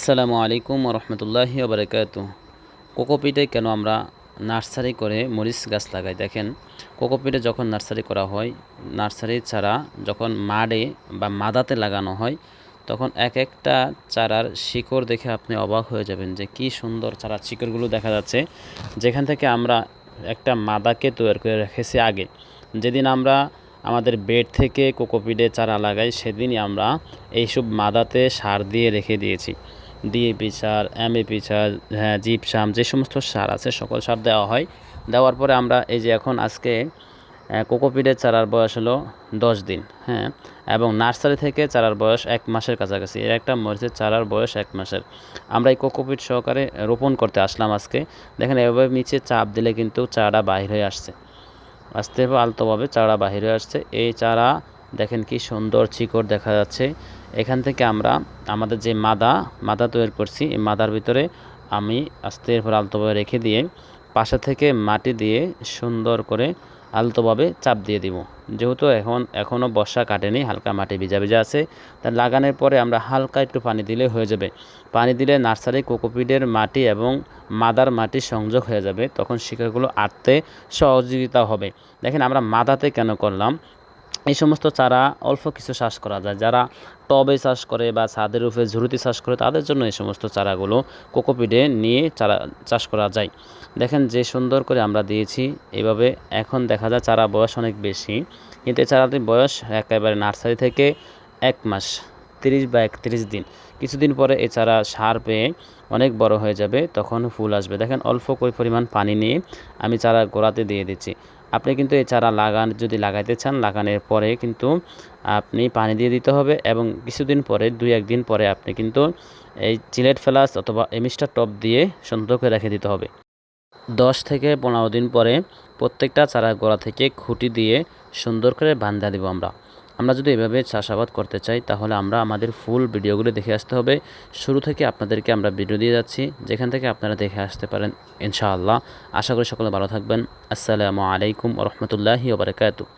আসসালামু আলাইকুম রহমতুল্লাহি ওবরাকাতু। কোকোপিটে কেন আমরা নার্সারি করে মরিচ গাছ লাগাই? দেখেন, কোকোপিটে যখন নার্সারি করা হয়, নার্সারির চারা যখন মাডে বা মাদাতে লাগানো হয়, তখন এক একটা চারার শিকড় দেখে আপনি অবাক হয়ে যাবেন যে কি সুন্দর চারার শিকড়গুলো দেখা যাচ্ছে। যেখান থেকে আমরা একটা মাদাকে তৈরি করে রেখেছি আগে। যেদিন আমরা আমাদের বেড থেকে কোকোপিটে চারা লাগাই, সেদিনই আমরা এইসব মাদাতে সার দিয়ে রেখে দিয়েছি। ডিএপি সার, এমএপি সার, হ্যাঁ, জিপসাম, যে সমস্ত সার আছে সকল সার দেওয়া হয়। দেওয়ার পরে আমরা এই যে এখন আজকে কোকোপিটের চারার বয়স হলো 10 দিন, হ্যাঁ, এবং নার্সারি থেকে চারার বয়স 1 মাসের কাছাকাছি। এর একটা মরিচের চারার বয়স 1 মাসের। আমরা এই কোকোপিট সহকারে রোপণ করতে আসলাম আজকে। দেখেন, এভাবে নিচে চাপ দিলে কিন্তু চারাটা বাহির হয়ে আসছে, আস্তে আলতোভাবে চারা বাহির হয়ে আসছে। এই চারা দেখেন কি সুন্দর শিকড় দেখা যাচ্ছে। এখান থেকে আমরা আমাদের যে মাদা তৈরি করছি, এই মাদার ভিতরে আমি আস্তে আলতোভাবে রেখে দিয়ে পাশে থেকে মাটি দিয়ে সুন্দর করে আলতোভাবে চাপ দিয়ে দিব। যেহেতু এখনও বর্ষা কাটেনি, হালকা মাটি ভিজা ভিজা আছে, তা লাগানোর পরে আমরা হালকা একটু পানি দিলে হয়ে যাবে। পানি দিলে নার্সারি কোকোপিটের মাটি এবং মাদার মাটি সংযোগ হয়ে যাবে, তখন শিকড়গুলো আঁটতে সহযোগিতা হবে। দেখেন, আমরা মাদাতে কেন করলাম? এই সমস্ত চারা অল্প কিছু চাষ করা যায়, যারা টবে চাষ করে বা ছাদের উপরে ঝুড়িতে চাষ করে, তাদের জন্য এই সমস্ত চারাগুলো কোকোপিটে নিয়ে চারা চাষ করা যায়। দেখেন যে সুন্দর করে আমরা দিয়েছি এইভাবে। এখন দেখা যায় চারা বয়স অনেক বেশি, কিন্তু এই চারাটির বয়স একেবারে নার্সারি থেকে 1 মাস 30 বা 31 দিন। কিছুদিন পরে এই চারা সার পেয়ে অনেক বড় হয়ে যাবে, তখন ফুল আসবে। দেখেন, অল্প পরিমাণ পানি নিয়ে আমি চারা গোড়াতে দিয়ে দিচ্ছি। আপনি কিন্তু এই চারা যদি লাগাইতে চান, লাগানোর পরে কিন্তু আপনি পানি দিয়ে দিতে হবে, এবং কিছুদিন পরে 2-1 দিন পরে আপনি কিন্তু এই চিলেট ফেলাস অথবা এমিস্টার টপ দিয়ে সুন্দর করে রেখে দিতে হবে। 10 থেকে 15 দিন পরে প্রত্যেকটা চারা গোড়া থেকে খুঁটি দিয়ে সুন্দর করে বাঁধা দেব আমরা। আমরা যদি এভাবে চাষাবাদ করতে চাই, তাহলে আমরা আমাদের ফুল ভিডিওগুলো দেখে আসতে হবে। শুরু থেকে আপনাদেরকে আমরা ভিডিও দিয়ে যাচ্ছি, যেখান থেকে আপনারা দেখে আসতে পারেন ইনশাআল্লাহ। আশা করি সকলে ভালো থাকবেন। আসসালামু আলাইকুম রহমতুল্লাহি ওয়া বারাকাতুহু।